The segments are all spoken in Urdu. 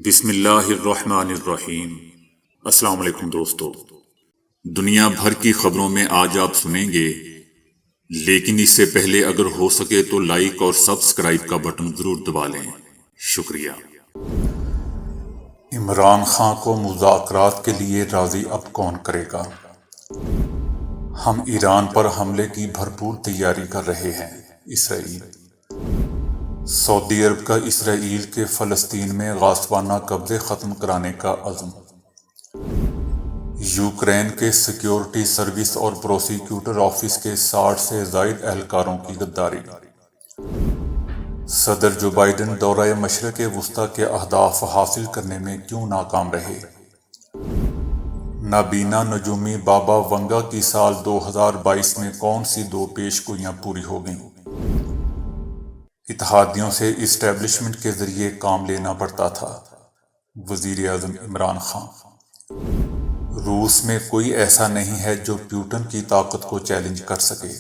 بسم اللہ الرحمن الرحیم۔ السلام علیکم دوستو، دنیا بھر کی خبروں میں آج آپ سنیں گے، لیکن اس سے پہلے اگر ہو سکے تو لائک اور سبسکرائب کا بٹن ضرور دبا لیں۔ شکریہ۔ عمران خان کو مذاکرات کے لیے راضی اب کون کرے گا؟ ہم ایران پر حملے کی بھرپور تیاری کر رہے ہیں۔ اسرائیل۔ سعودی عرب کا اسرائیل کے فلسطین میں غاصبانہ قبضے ختم کرانے کا عزم۔ یوکرین کے سیکیورٹی سروس اور پروسیکیوٹر آفس کے 60 سے زائد اہلکاروں کی غداری۔ صدر جو بائیڈن دورہ مشرق وسطیٰ کے اہداف حاصل کرنے میں کیوں ناکام رہے؟ نابینا نجومی بابا ونگا کی سال 2022 میں کون سی 2 پیش گوئیاں پوری ہو گئیں؟ اتحادیوں سے اسٹیبلشمنٹ کے ذریعے کام لینا پڑتا تھا۔ وزیر اعظم عمران خان۔ روس میں کوئی ایسا نہیں ہے جو پیوٹن کی طاقت کو چیلنج کر سکے۔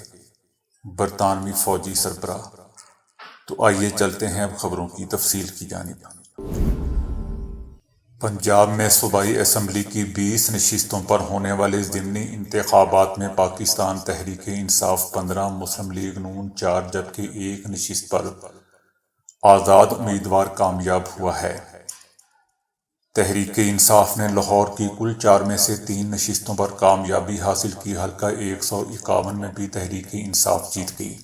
برطانوی فوجی سربراہ۔ تو آئیے چلتے ہیں اب خبروں کی تفصیل کی جانب۔ پنجاب میں صوبائی اسمبلی کی 20 نشستوں پر ہونے والے ضمنی انتخابات میں پاکستان تحریک انصاف 15، مسلم لیگ نون 4 جبکہ 1 نشست پر آزاد امیدوار کامیاب ہوا ہے۔ تحریک انصاف نے لاہور کی کل 4 میں سے 3 نشستوں پر کامیابی حاصل کی۔ حلقہ 151 میں بھی تحریک انصاف جیت گئی۔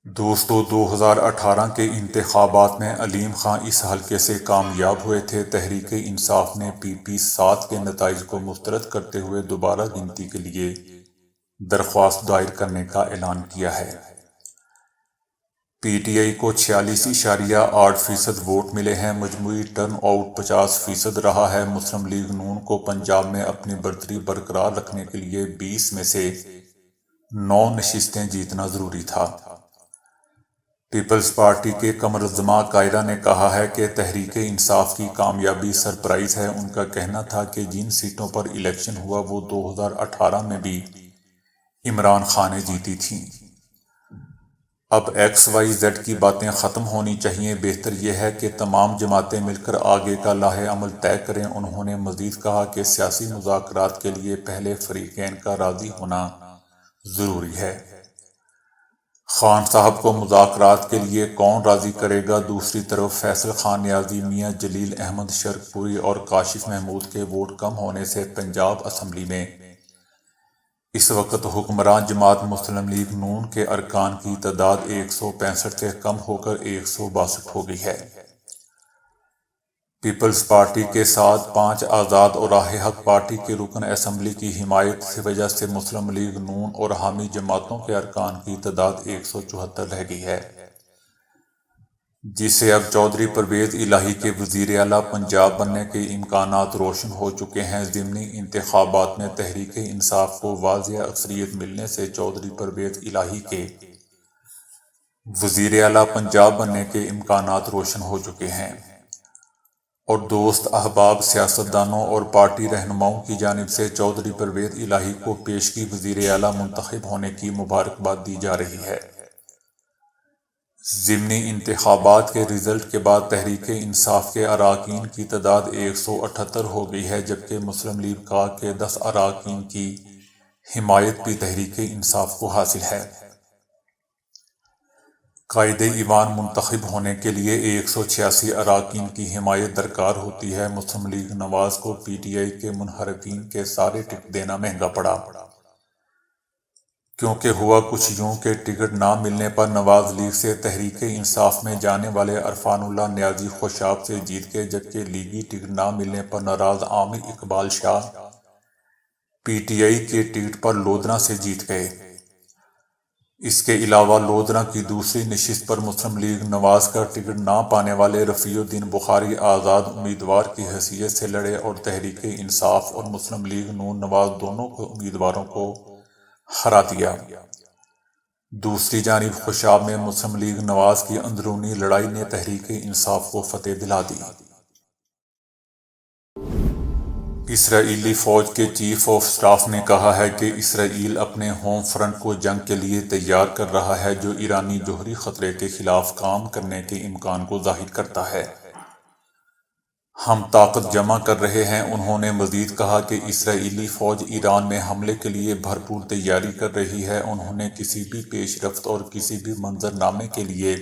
دوستو، 2018 کے انتخابات میں علیم خان اس حلقے سے کامیاب ہوئے تھے۔ تحریک انصاف نے PP 7 کے نتائج کو مسترد کرتے ہوئے دوبارہ گنتی کے لیے درخواست دائر کرنے کا اعلان کیا ہے۔ PTI کو 46.8% ووٹ ملے ہیں۔ مجموعی ٹرن آؤٹ 50% رہا ہے۔ مسلم لیگ نون کو پنجاب میں اپنی برتری برقرار رکھنے کے لیے 20 میں سے 9 نشستیں جیتنا ضروری تھا۔ پیپلز پارٹی کے قمر الزماں قائرہ نے کہا ہے کہ تحریک انصاف کی کامیابی سرپرائز ہے۔ ان کا کہنا تھا کہ جن سیٹوں پر الیکشن ہوا وہ 2018 میں بھی عمران خان نے جیتی تھیں۔ اب XYZ کی باتیں ختم ہونی چاہیے، بہتر یہ ہے کہ تمام جماعتیں مل کر آگے کا لاہ عمل طے کریں۔ انہوں نے مزید کہا کہ سیاسی مذاکرات کے لیے پہلے فریقین کا راضی ہونا ضروری ہے۔ خان صاحب کو مذاکرات کے لیے کون راضی کرے گا؟ دوسری طرف فیصل خان نیازی، میاں جلیل احمد شرک پوری اور کاشف محمود کے ووٹ کم ہونے سے پنجاب اسمبلی میں اس وقت حکمران جماعت مسلم لیگ نون کے ارکان کی تعداد 165 سے کم ہو کر 162 ہو گئی ہے۔ پیپلز پارٹی کے ساتھ 5 آزاد اور راہ حق پارٹی کے رکن اسمبلی کی حمایت کی وجہ سے مسلم لیگ نون اور حامی جماعتوں کے ارکان کی تعداد 174 رہ گئی ہے، جس سے اب چودھری پرویز الہی کے وزیر اعلیٰ پنجاب بننے کے امکانات روشن ہو چکے ہیں۔ ضمنی انتخابات میں تحریک انصاف کو واضح اکثریت ملنے سے چودھری پرویز الہی کے وزیر اعلیٰ پنجاب بننے کے امکانات روشن ہو چکے ہیں، اور دوست احباب سیاستدانوں اور پارٹی رہنماؤں کی جانب سے چودھری پرویز الہی کو پیشگی وزیر اعلیٰ منتخب ہونے کی مبارکباد دی جا رہی ہے۔ ضمنی انتخابات کے رزلٹ کے بعد تحریک انصاف کے اراکین کی تعداد 178 ہو گئی ہے، جبکہ مسلم لیگ کے 10 اراکین کی حمایت بھی تحریک انصاف کو حاصل ہے۔ قائد ایوان منتخب ہونے کے لیے 186 اراکین کی حمایت درکار ہوتی ہے۔ مسلم لیگ نواز کو PTI کے منحرفین کے سارے ٹکٹ دینا مہنگا پڑا، کیونکہ ہوا کچھ یوں کہ ٹکٹ نہ ملنے پر نواز لیگ سے تحریک انصاف میں جانے والے عرفان اللہ نیازی خوشاب سے جیت گئے، جبکہ لیگی ٹکٹ نہ ملنے پر ناراض عامر اقبال شاہ PTI کے ٹکٹ پر لودھنا سے جیت گئے۔ اس کے علاوہ لودھنا کی دوسری نشست پر مسلم لیگ نواز کا ٹکٹ نہ پانے والے رفیع الدین بخاری آزاد امیدوار کی حیثیت سے لڑے اور تحریک انصاف اور مسلم لیگ نون نواز دونوں امیدواروں کو ہرا دیا۔ دوسری جانب خوشاب میں مسلم لیگ نواز کی اندرونی لڑائی نے تحریک انصاف کو فتح دلا دی۔ اسرائیلی فوج کے چیف آف سٹاف نے کہا ہے کہ اسرائیل اپنے ہوم فرنٹ کو جنگ کے لیے تیار کر رہا ہے، جو ایرانی جوہری خطرے کے خلاف کام کرنے کے امکان کو ظاہر کرتا ہے۔ ہم طاقت جمع کر رہے ہیں۔ انہوں نے مزید کہا کہ اسرائیلی فوج ایران میں حملے کے لیے بھرپور تیاری کر رہی ہے۔ انہوں نے کسی بھی پیش رفت اور کسی بھی منظرنامے کے لیے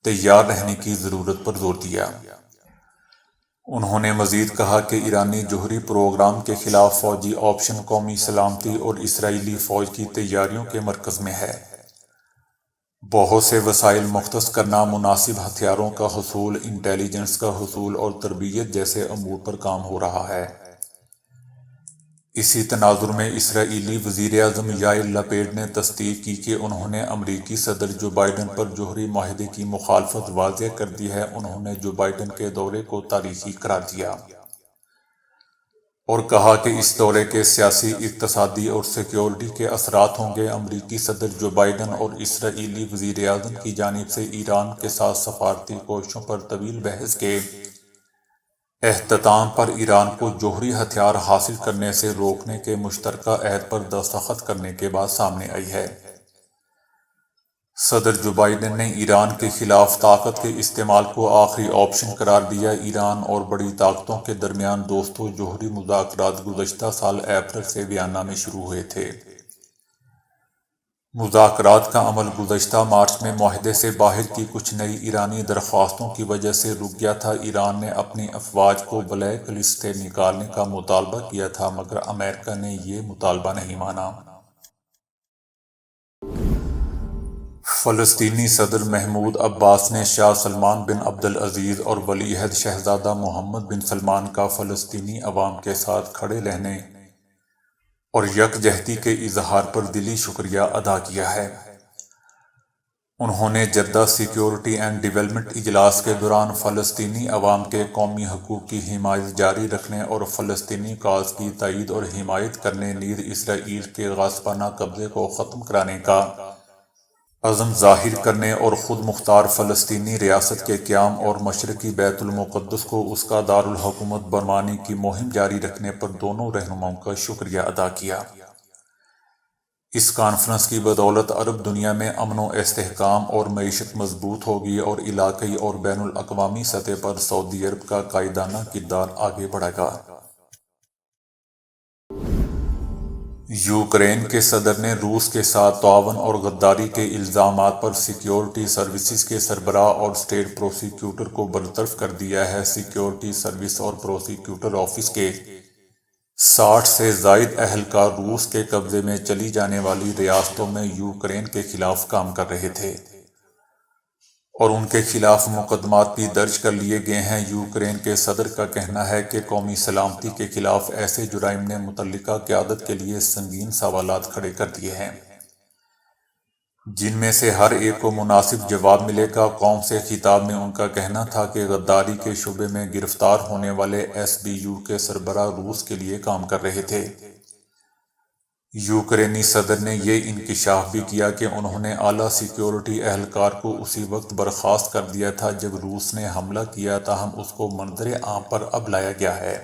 تیار رہنے کی ضرورت پر زور دیا۔ انہوں نے مزید کہا کہ ایرانی جوہری پروگرام کے خلاف فوجی آپریشن قومی سلامتی اور اسرائیلی فوج کی تیاریوں کے مرکز میں ہے۔ بہت سے وسائل مختص کرنا، مناسب ہتھیاروں کا حصول، انٹیلی جنس کا حصول اور تربیت جیسے امور پر کام ہو رہا ہے۔ اسی تناظر میں اسرائیلی وزیر اعظم یائر لپیڈ نے تصدیق کی کہ انہوں نے امریکی صدر جو بائیڈن پر جوہری معاہدے کی مخالفت واضح کر دی ہے۔ انہوں نے جو بائیڈن کے دورے کو تاریخی قرار دیا اور کہا کہ اس دورے کے سیاسی، اقتصادی اور سیکیورٹی کے اثرات ہوں گے۔ امریکی صدر جو بائیڈن اور اسرائیلی وزیر اعظم کی جانب سے ایران کے ساتھ سفارتی کوششوں پر طویل بحث کے اختتام پر ایران کو جوہری ہتھیار حاصل کرنے سے روکنے کے مشترکہ عہد پر دستخط کرنے کے بعد سامنے آئی ہے۔ صدر جو بائیڈن نے ایران کے خلاف طاقت کے استعمال کو آخری آپشن قرار دیا۔ ایران اور بڑی طاقتوں کے درمیان دوستوں جوہری مذاکرات گزشتہ سال اپریل سے ویانا میں شروع ہوئے تھے۔ مذاکرات کا عمل گزشتہ مارچ میں معاہدے سے باہر کی کچھ نئی ایرانی درخواستوں کی وجہ سے رک گیا تھا۔ ایران نے اپنی افواج کو بلیک لسٹ سے نکالنے کا مطالبہ کیا تھا، مگر امریکہ نے یہ مطالبہ نہیں مانا۔ فلسطینی صدر محمود عباس نے شاہ سلمان بن عبدالعزیز اور ولی عہد شہزادہ محمد بن سلمان کا فلسطینی عوام کے ساتھ کھڑے رہنے اور یکجہتی کے اظہار پر دلی شکریہ ادا کیا ہے۔ انہوں نے جدہ سیکیورٹی اینڈ ڈیولپمنٹ اجلاس کے دوران فلسطینی عوام کے قومی حقوق کی حمایت جاری رکھنے اور فلسطینی کاز کی تائید اور حمایت کرنے، نیز اسرائیل کے غاصبانہ قبضے کو ختم کرانے کا عزم ظاہر کرنے اور خود مختار فلسطینی ریاست کے قیام اور مشرقی بیت المقدس کو اس کا دارالحکومت بنوانے کی مہم جاری رکھنے پر دونوں رہنماؤں کا شکریہ ادا کیا۔ اس کانفرنس کی بدولت عرب دنیا میں امن و استحکام اور معیشت مضبوط ہوگی اور علاقائی اور بین الاقوامی سطح پر سعودی عرب کا قائدانہ کردار آگے بڑھے گا۔ یوکرین کے صدر نے روس کے ساتھ تعاون اور غداری کے الزامات پر سیکیورٹی سروسز کے سربراہ اور اسٹیٹ پروسیکیوٹر کو برطرف کر دیا ہے۔ سیکیورٹی سروس اور پروسیکیوٹر آفس کے 60 سے زائد اہلکار روس کے قبضے میں چلی جانے والی ریاستوں میں یوکرین کے خلاف کام کر رہے تھے اور ان کے خلاف مقدمات بھی درج کر لیے گئے ہیں۔ یوکرین کے صدر کا کہنا ہے کہ قومی سلامتی کے خلاف ایسے جرائم نے متعلقہ قیادت کے لیے سنگین سوالات کھڑے کر دیے ہیں، جن میں سے ہر ایک کو مناسب جواب ملے گا۔ قوم سے خطاب میں ان کا کہنا تھا کہ غداری کے شبے میں گرفتار ہونے والے SBU کے سربراہ روس کے لیے کام کر رہے تھے۔ یوکرینی صدر نے یہ انکشاف بھی کیا کہ انہوں نے اعلیٰ سیکیورٹی اہلکار کو اسی وقت برخاست کر دیا تھا جب روس نے حملہ کیا، تاہم اس کو منظر عام پر اب لایا گیا ہے۔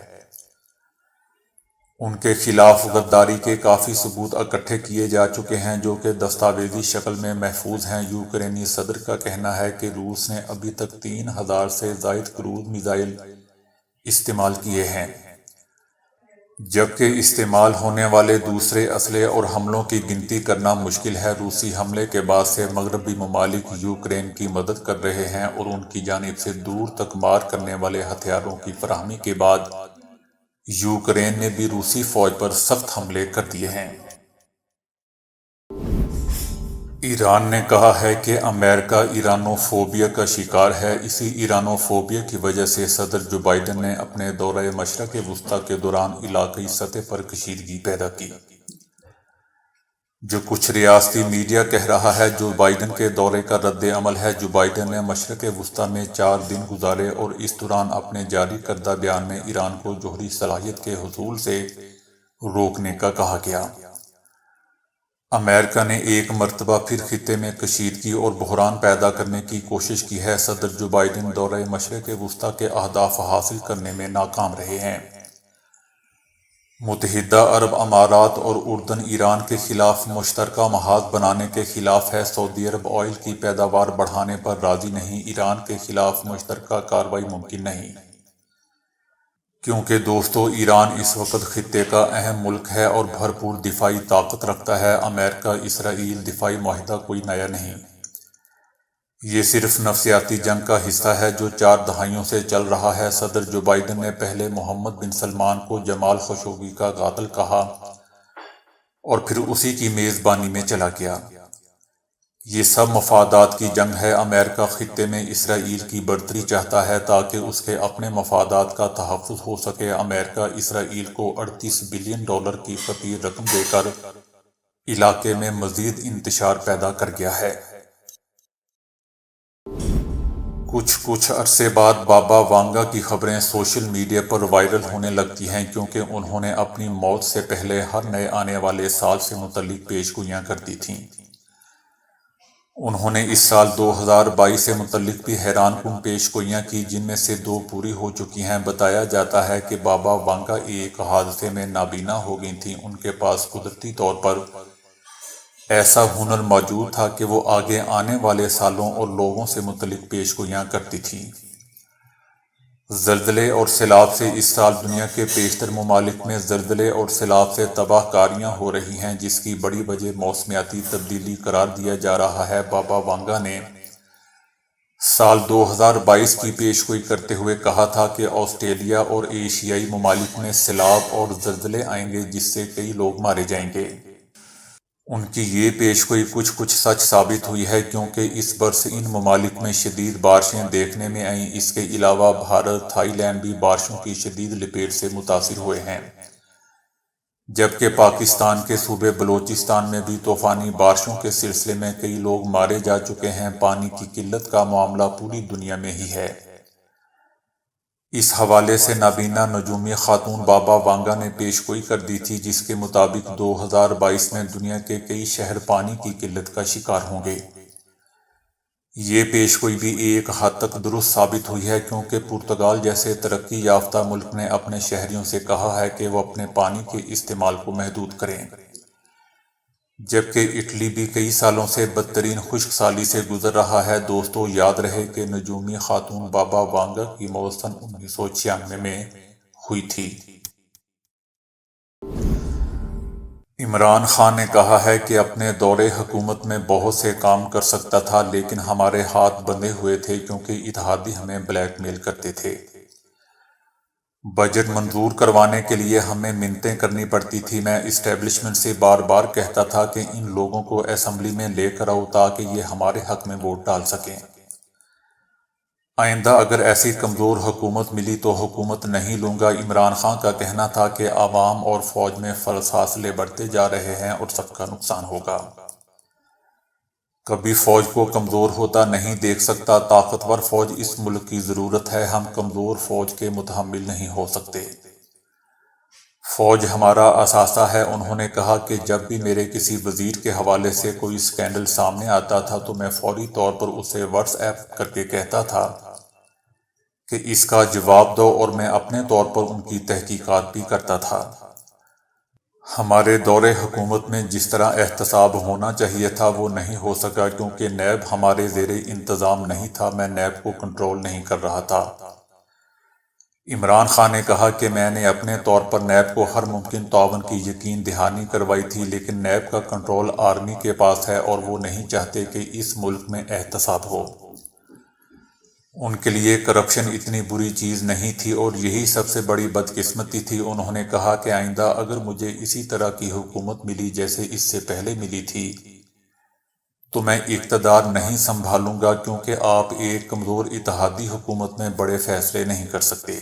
ان کے خلاف غداری کے کافی ثبوت اکٹھے کیے جا چکے ہیں جو کہ دستاویزی شکل میں محفوظ ہیں۔ یوکرینی صدر کا کہنا ہے کہ روس نے ابھی تک 3000 سے زائد کروز میزائل استعمال کیے ہیں، جبکہ استعمال ہونے والے دوسرے اسلحے اور حملوں کی گنتی کرنا مشکل ہے۔ روسی حملے کے بعد سے مغربی ممالک یوکرین کی مدد کر رہے ہیں اور ان کی جانب سے دور تک مار کرنے والے ہتھیاروں کی فراہمی کے بعد یوکرین نے بھی روسی فوج پر سخت حملے کر دیے ہیں۔ ایران نے کہا ہے کہ امریکہ ایرانوفوبیا کا شکار ہے۔ اسی ایرانوفوبیا کی وجہ سے صدر جو بائیڈن نے اپنے دورہ مشرق وسطیٰ کے دوران علاقائی سطح پر کشیدگی پیدا کی، جو کچھ ریاستی میڈیا کہہ رہا ہے جو بائیڈن کے دورے کا رد عمل ہے۔ جو بائیڈن نے مشرق وسطیٰ میں 4 دن گزارے اور اس دوران اپنے جاری کردہ بیان میں ایران کو جوہری صلاحیت کے حصول سے روکنے کا کہا گیا۔ امریکہ نے ایک مرتبہ پھر خطے میں کشیدگی اور بحران پیدا کرنے کی کوشش کی ہے۔ صدر جو بائیڈن دورہ مشرق وسطیٰ کے اہداف حاصل کرنے میں ناکام رہے ہیں۔ متحدہ عرب امارات اور اردن ایران کے خلاف مشترکہ محاذ بنانے کے خلاف ہے۔ سعودی عرب آئل کی پیداوار بڑھانے پر راضی نہیں، ایران کے خلاف مشترکہ کارروائی ممکن نہیں۔ کیونکہ دوستو ایران اس وقت خطے کا اہم ملک ہے اور بھرپور دفاعی طاقت رکھتا ہے۔ امریکہ اسرائیل دفاعی معاہدہ کوئی نیا نہیں، یہ صرف نفسیاتی جنگ کا حصہ ہے جو 4 دہائیوں سے چل رہا ہے۔ صدر جو بائیڈن نے پہلے محمد بن سلمان کو جمال خشوگی کا قاتل کہا اور پھر اسی کی میزبانی میں چلا گیا۔ یہ سب مفادات کی جنگ ہے۔ امریکہ خطے میں اسرائیل کی برتری چاہتا ہے تاکہ اس کے اپنے مفادات کا تحفظ ہو سکے۔ امریکہ اسرائیل کو $38 بلین کی خطیر رقم دے کر علاقے میں مزید انتشار پیدا کر گیا ہے۔ کچھ عرصے بعد بابا وانگا کی خبریں سوشل میڈیا پر وائرل ہونے لگتی ہیں کیونکہ انہوں نے اپنی موت سے پہلے ہر نئے آنے والے سال سے متعلق پیش گوئیاں کر دی تھیں۔ انہوں نے اس سال 2022 سے متعلق بھی حیران کن پیش گوئیاں کی جن میں سے 2 پوری ہو چکی ہیں۔ بتایا جاتا ہے کہ بابا وانگا ایک حادثے میں نابینا ہو گئی تھیں۔ ان کے پاس قدرتی طور پر ایسا ہنر موجود تھا کہ وہ آگے آنے والے سالوں اور لوگوں سے متعلق پیش گوئیاں کرتی تھیں۔ زلزلے اور سیلاب سے اس سال دنیا کے بیشتر ممالک میں زلزلے اور سیلاب سے تباہ کاریاں ہو رہی ہیں جس کی بڑی وجہ موسمیاتی تبدیلی قرار دیا جا رہا ہے۔ بابا وانگا نے سال 2022 کی پیش گوئی کرتے ہوئے کہا تھا کہ آسٹریلیا اور ایشیائی ممالک میں سیلاب اور زلزلے آئیں گے جس سے کئی لوگ مارے جائیں گے۔ ان کی یہ پیش گوئی کچھ سچ ثابت ہوئی ہے کیونکہ اس برس ان ممالک میں شدید بارشیں دیکھنے میں آئیں۔ اس کے علاوہ بھارت، تھائی لینڈ بھی بارشوں کی شدید لپیٹ سے متاثر ہوئے ہیں، جبکہ پاکستان کے صوبے بلوچستان میں بھی طوفانی بارشوں کے سلسلے میں کئی لوگ مارے جا چکے ہیں۔ پانی کی قلت کا معاملہ پوری دنیا میں ہی ہے۔ اس حوالے سے نابینا نجومی خاتون بابا وانگا نے پیش گوئی کر دی تھی جس کے مطابق 2022 میں دنیا کے کئی شہر پانی کی قلت کا شکار ہوں گے۔ یہ پیش گوئی بھی ایک حد تک درست ثابت ہوئی ہے کیونکہ پرتگال جیسے ترقی یافتہ ملک نے اپنے شہریوں سے کہا ہے کہ وہ اپنے پانی کے استعمال کو محدود کریں، جبکہ اٹلی بھی کئی سالوں سے بدترین خشک سالی سے گزر رہا ہے۔ دوستو یاد رہے کہ نجومی خاتون بابا وانگا کی موت سن 1996 میں ہوئی تھی۔ عمران خان نے کہا ہے کہ اپنے دور حکومت میں بہت سے کام کر سکتا تھا لیکن ہمارے ہاتھ بندھے ہوئے تھے کیونکہ اتحادی ہمیں بلیک میل کرتے تھے۔ بجٹ منظور کروانے کے لیے ہمیں منتیں کرنی پڑتی تھی۔ میں اسٹیبلشمنٹ سے بار بار کہتا تھا کہ ان لوگوں کو اسمبلی میں لے کر آؤ تاکہ یہ ہمارے حق میں ووٹ ڈال سکیں۔ آئندہ اگر ایسی کمزور حکومت ملی تو حکومت نہیں لوں گا۔ عمران خان کا کہنا تھا کہ عوام اور فوج میں فاصلے بڑھتے جا رہے ہیں اور سب کا نقصان ہوگا۔ کبھی فوج کو کمزور ہوتا نہیں دیکھ سکتا۔ طاقتور فوج اس ملک کی ضرورت ہے، ہم کمزور فوج کے متحمل نہیں ہو سکتے۔ فوج ہمارا اثاثہ ہے۔ انہوں نے کہا کہ جب بھی میرے کسی وزیر کے حوالے سے کوئی سکینڈل سامنے آتا تھا تو میں فوری طور پر اسے واٹس ایپ کر کے کہتا تھا کہ اس کا جواب دو اور میں اپنے طور پر ان کی تحقیقات بھی کرتا تھا۔ ہمارے دور حکومت میں جس طرح احتساب ہونا چاہیے تھا وہ نہیں ہو سکا کیونکہ نیب ہمارے زیر انتظام نہیں تھا، میں نیب کو کنٹرول نہیں کر رہا تھا۔ عمران خان نے کہا کہ میں نے اپنے طور پر نیب کو ہر ممکن تعاون کی یقین دہانی کروائی تھی لیکن نیب کا کنٹرول آرمی کے پاس ہے اور وہ نہیں چاہتے کہ اس ملک میں احتساب ہو۔ ان کے لیے کرپشن اتنی بری چیز نہیں تھی اور یہی سب سے بڑی بدقسمتی تھی۔ انہوں نے کہا کہ آئندہ اگر مجھے اسی طرح کی حکومت ملی جیسے اس سے پہلے ملی تھی تو میں اقتدار نہیں سنبھالوں گا کیونکہ آپ ایک کمزور اتحادی حکومت میں بڑے فیصلے نہیں کر سکتے۔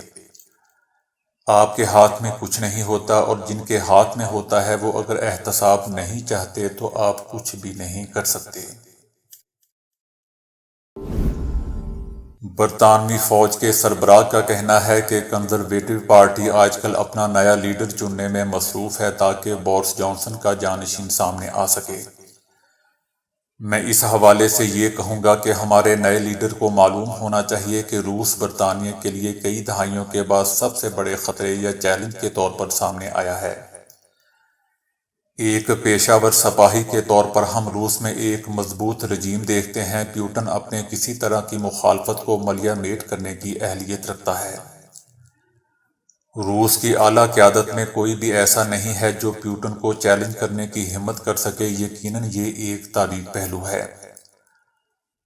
آپ کے ہاتھ میں کچھ نہیں ہوتا اور جن کے ہاتھ میں ہوتا ہے وہ اگر احتساب نہیں چاہتے تو آپ کچھ بھی نہیں کر سکتے۔ برطانوی فوج کے سربراہ کا کہنا ہے کہ کنزرویٹو پارٹی آج کل اپنا نیا لیڈر چننے میں مصروف ہے تاکہ بورس جانسن کا جانشین سامنے آ سکے۔ میں اس حوالے سے یہ کہوں گا کہ ہمارے نئے لیڈر کو معلوم ہونا چاہیے کہ روس برطانیہ کے لیے کئی دہائیوں کے بعد سب سے بڑے خطرے یا چیلنج کے طور پر سامنے آیا ہے۔ ایک پیشہ ور سپاہی کے طور پر ہم روس میں ایک مضبوط رجیم دیکھتے ہیں۔ پیوٹن اپنے کسی طرح کی مخالفت کو ملیہ میٹ کرنے کی اہلیت رکھتا ہے۔ روس کی اعلیٰ قیادت میں کوئی بھی ایسا نہیں ہے جو پیوٹن کو چیلنج کرنے کی ہمت کر سکے۔ یقیناً یہ ایک تاریک پہلو ہے۔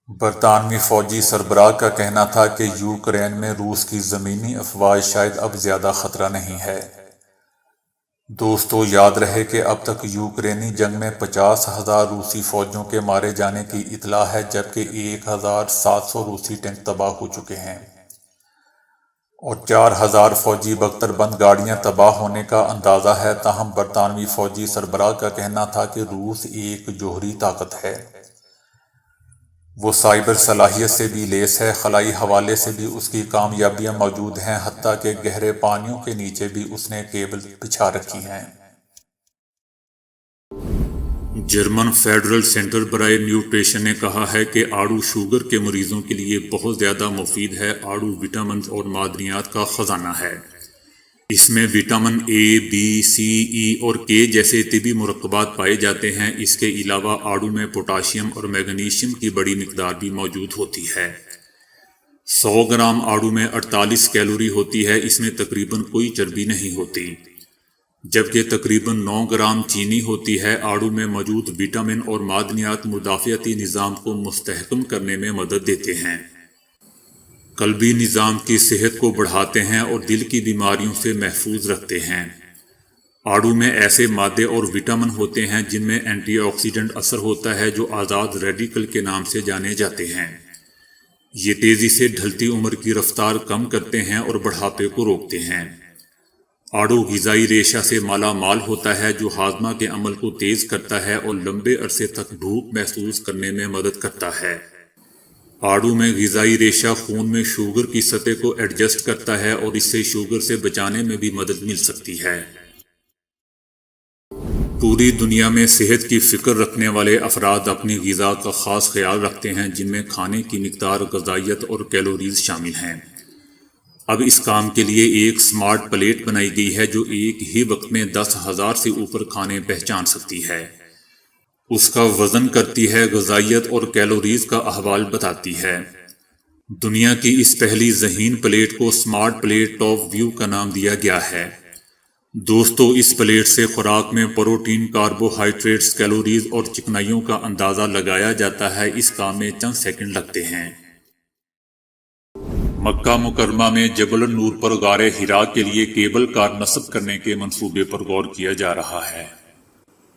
برطانوی فوجی سربراہ کا کہنا تھا کہ یوکرین میں روس کی زمینی افواج شاید اب زیادہ خطرہ نہیں ہے۔ دوستو، یاد رہے کہ اب تک یوکرینی جنگ میں 50,000 روسی فوجیوں کے مارے جانے کی اطلاع ہے، جبکہ 1,700 روسی ٹینک تباہ ہو چکے ہیں اور 4,000 فوجی بختر بند گاڑیاں تباہ ہونے کا اندازہ ہے۔ تاہم برطانوی فوجی سربراہ کا کہنا تھا کہ روس ایک جوہری طاقت ہے۔ وہ سائبر صلاحیت سے بھی لیس ہے، خلائی حوالے سے بھی اس کی کامیابیاں موجود ہیں، حتیٰ کہ گہرے پانیوں کے نیچے بھی اس نے کیبل بچھا رکھی ہیں۔ جرمن فیڈرل سینٹر برائے نیوٹریشن نے کہا ہے کہ آڑو شوگر کے مریضوں کے لیے بہت زیادہ مفید ہے۔ آڑو وٹامنز اور معدنیات کا خزانہ ہے۔ اس میں وٹامن اے، بی، سی، ای اور کے جیسے طبی مرکبات پائے جاتے ہیں۔ اس کے علاوہ آڑو میں پوٹاشیم اور میگنیشیم کی بڑی مقدار بھی موجود ہوتی ہے۔ 100 گرام آڑو میں 48 کیلوری ہوتی ہے۔ اس میں تقریباً کوئی چربی نہیں ہوتی، جبکہ تقریباً 9 گرام چینی ہوتی ہے۔ آڑو میں موجود وٹامن اور معدنیات مدافعتی نظام کو مستحکم کرنے میں مدد دیتے ہیں، قلبی نظام کی صحت کو بڑھاتے ہیں اور دل کی بیماریوں سے محفوظ رکھتے ہیں۔ آڑو میں ایسے مادے اور وٹامن ہوتے ہیں جن میں اینٹی آکسیڈنٹ اثر ہوتا ہے جو آزاد ریڈیکل کے نام سے جانے جاتے ہیں۔ یہ تیزی سے ڈھلتی عمر کی رفتار کم کرتے ہیں اور بڑھاپے کو روکتے ہیں۔ آڑو غذائی ریشہ سے مالا مال ہوتا ہے جو ہاضمہ کے عمل کو تیز کرتا ہے اور لمبے عرصے تک بھوک محسوس کرنے میں مدد کرتا ہے۔ آڑو میں غذائی ریشہ خون میں شوگر کی سطح کو ایڈجسٹ کرتا ہے اور اس سے شوگر سے بچانے میں بھی مدد مل سکتی ہے۔ پوری دنیا میں صحت کی فکر رکھنے والے افراد اپنی غذا کا خاص خیال رکھتے ہیں، جن میں کھانے کی مقدار، غذائیت اور کیلوریز شامل ہیں۔ اب اس کام کے لیے ایک سمارٹ پلیٹ بنائی گئی ہے جو ایک ہی وقت میں 10,000 سے اوپر کھانے پہچان سکتی ہے۔ اس کا وزن کرتی ہے، غذائیت اور کیلوریز کا احوال بتاتی ہے۔ دنیا کی اس پہلی ذہین پلیٹ کو سمارٹ پلیٹ ٹاپ ویو کا نام دیا گیا ہے۔ دوستو، اس پلیٹ سے خوراک میں پروٹین، کاربوہائیڈریٹس، کیلوریز اور چکنائیوں کا اندازہ لگایا جاتا ہے۔ اس کام میں چند سیکنڈ لگتے ہیں۔ مکہ مکرمہ میں جبل النور پر غار حرا کے لیے کیبل کار نصب کرنے کے منصوبے پر غور کیا جا رہا ہے۔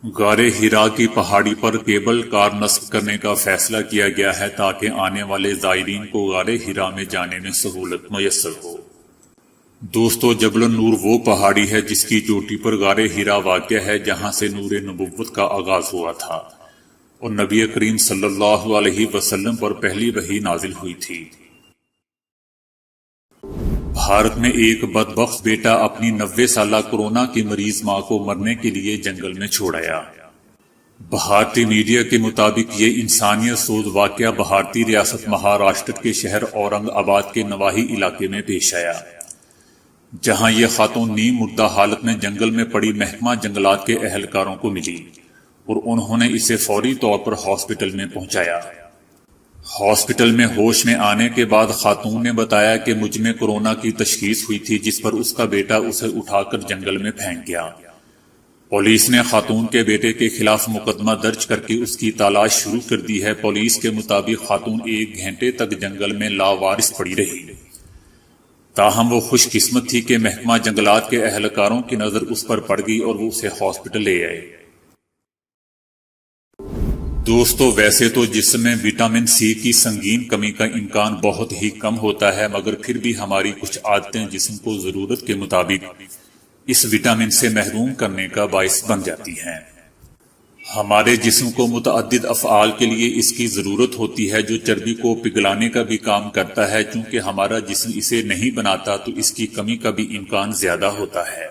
غار حرا کی پہاڑی پر کیبل کار نصب کرنے کا فیصلہ کیا گیا ہے تاکہ آنے والے زائرین کو غار حرا میں جانے میں سہولت میسر ہو۔ دوستو، جبل النور وہ پہاڑی ہے جس کی چوٹی پر غار حرا واقع ہے، جہاں سے نور نبوت کا آغاز ہوا تھا اور نبی کریم صلی اللہ علیہ وسلم پر پہلی وحی نازل ہوئی تھی۔ بھارت میں ایک بدبخت بیٹا اپنی 90 سالہ کورونا کی مریض ماں کو مرنے کے لیے جنگل میں چھوڑ آیا۔ بھارتی میڈیا کے مطابق یہ انسانیت سوز واقعہ بھارتی ریاست مہاراشٹر کے شہر اورنگ آباد کے نواحی علاقے میں پیش آیا، جہاں یہ خاتون نیم مردہ حالت میں جنگل میں پڑی محکمہ جنگلات کے اہلکاروں کو ملی اور انہوں نے اسے فوری طور پر ہاسپٹل میں پہنچایا۔ ہاسپٹل میں ہوش میں آنے کے بعد خاتون نے بتایا کہ مجھ میں کورونا کی تشخیص ہوئی تھی، جس پر اس کا بیٹا اسے اٹھا کر جنگل میں پھینک گیا۔ پولیس نے خاتون کے بیٹے کے خلاف مقدمہ درج کر کے اس کی تلاش شروع کر دی ہے۔ پولیس کے مطابق خاتون 1 گھنٹے تک جنگل میں لاوارث پڑی رہی، تاہم وہ خوش قسمت تھی کہ محکمہ جنگلات کے اہلکاروں کی نظر اس پر پڑ گئی اور وہ اسے ہاسپٹل لے آئے۔ دوستو، ویسے تو جسم میں وٹامن سی کی سنگین کمی کا امکان بہت ہی کم ہوتا ہے، مگر پھر بھی ہماری کچھ عادتیں جسم کو ضرورت کے مطابق اس وٹامن سے محروم کرنے کا باعث بن جاتی ہیں۔ ہمارے جسم کو متعدد افعال کے لیے اس کی ضرورت ہوتی ہے، جو چربی کو پگھلانے کا بھی کام کرتا ہے۔ چونکہ ہمارا جسم اسے نہیں بناتا تو اس کی کمی کا بھی امکان زیادہ ہوتا ہے،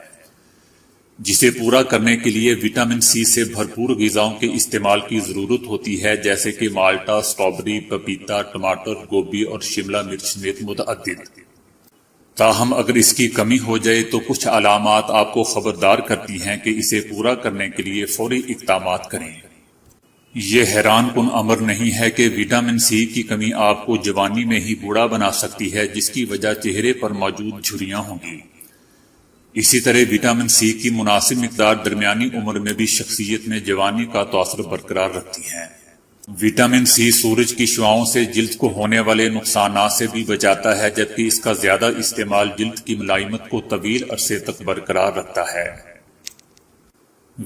جسے پورا کرنے کے لیے وٹامن سی سے بھرپور غذاؤں کے استعمال کی ضرورت ہوتی ہے، جیسے کہ مالٹا، سٹرابیری، پپیتا، ٹماٹر، گوبھی اور شملہ مرچ سمیت متعدد۔ تاہم اگر اس کی کمی ہو جائے تو کچھ علامات آپ کو خبردار کرتی ہیں کہ اسے پورا کرنے کے لیے فوری اقدامات کریں۔ یہ حیران کن امر نہیں ہے کہ وٹامن سی کی کمی آپ کو جوانی میں ہی بوڑھا بنا سکتی ہے، جس کی وجہ چہرے پر موجود جھریاں ہوں گی۔ اسی طرح وٹامن سی کی مناسب مقدار درمیانی عمر میں بھی شخصیت میں جوانی کا تاثر برقرار رکھتی ہے۔ وٹامن سی سورج کی شعاؤں سے جلد کو ہونے والے نقصانات سے بھی بچاتا ہے، جبکہ اس کا زیادہ استعمال جلد کی ملائمت کو طویل عرصے تک برقرار رکھتا ہے۔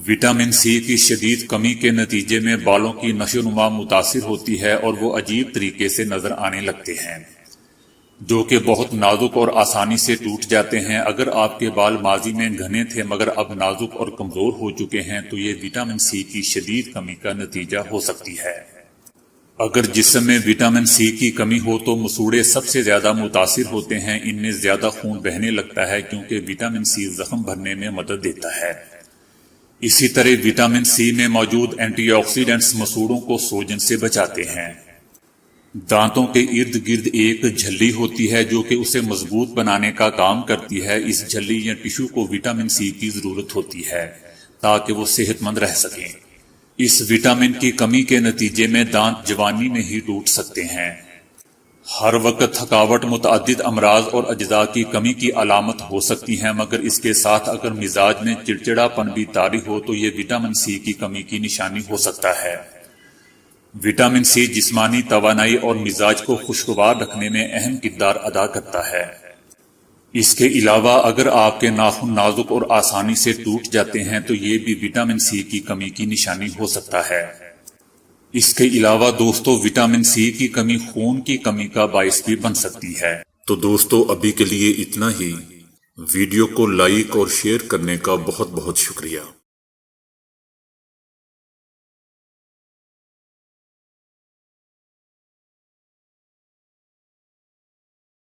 وٹامن سی کی شدید کمی کے نتیجے میں بالوں کی نشو و نما متاثر ہوتی ہے اور وہ عجیب طریقے سے نظر آنے لگتے ہیں، جو کہ بہت نازک اور آسانی سے ٹوٹ جاتے ہیں۔ اگر آپ کے بال ماضی میں گھنے تھے مگر اب نازک اور کمزور ہو چکے ہیں تو یہ وٹامن سی کی شدید کمی کا نتیجہ ہو سکتی ہے۔ اگر جسم میں وٹامن سی کی کمی ہو تو مسوڑھے سب سے زیادہ متاثر ہوتے ہیں، ان میں زیادہ خون بہنے لگتا ہے کیونکہ وٹامن سی زخم بھرنے میں مدد دیتا ہے۔ اسی طرح وٹامن سی میں موجود اینٹی آکسیڈنٹس مسوڑھوں کو سوجن سے بچاتے ہیں۔ دانتوں کے ارد گرد ایک جھلی ہوتی ہے جو کہ اسے مضبوط بنانے کا کام کرتی ہے۔ اس جھلی یا ٹشو کو وٹامن سی کی ضرورت ہوتی ہے تاکہ وہ صحت مند رہ سکیں۔ اس وٹامن کی کمی کے نتیجے میں دانت جوانی میں ہی ٹوٹ سکتے ہیں۔ ہر وقت تھکاوٹ متعدد امراض اور اجزاء کی کمی کی علامت ہو سکتی ہیں، مگر اس کے ساتھ اگر مزاج میں چڑچڑا پن بھی طاری ہو تو یہ وٹامن سی کی کمی کی نشانی ہو سکتا ہے۔ وٹامن سی جسمانی توانائی اور مزاج کو خوشگوار رکھنے میں اہم کردار ادا کرتا ہے۔ اس کے علاوہ اگر آپ کے ناخن نازک اور آسانی سے ٹوٹ جاتے ہیں تو یہ بھی وٹامن سی کی کمی کی نشانی ہو سکتا ہے۔ اس کے علاوہ دوستو وٹامن سی کی کمی خون کی کمی کا باعث بھی بن سکتی ہے۔ تو دوستو ابھی کے لیے اتنا ہی۔ ویڈیو کو لائک اور شیئر کرنے کا بہت بہت شکریہ۔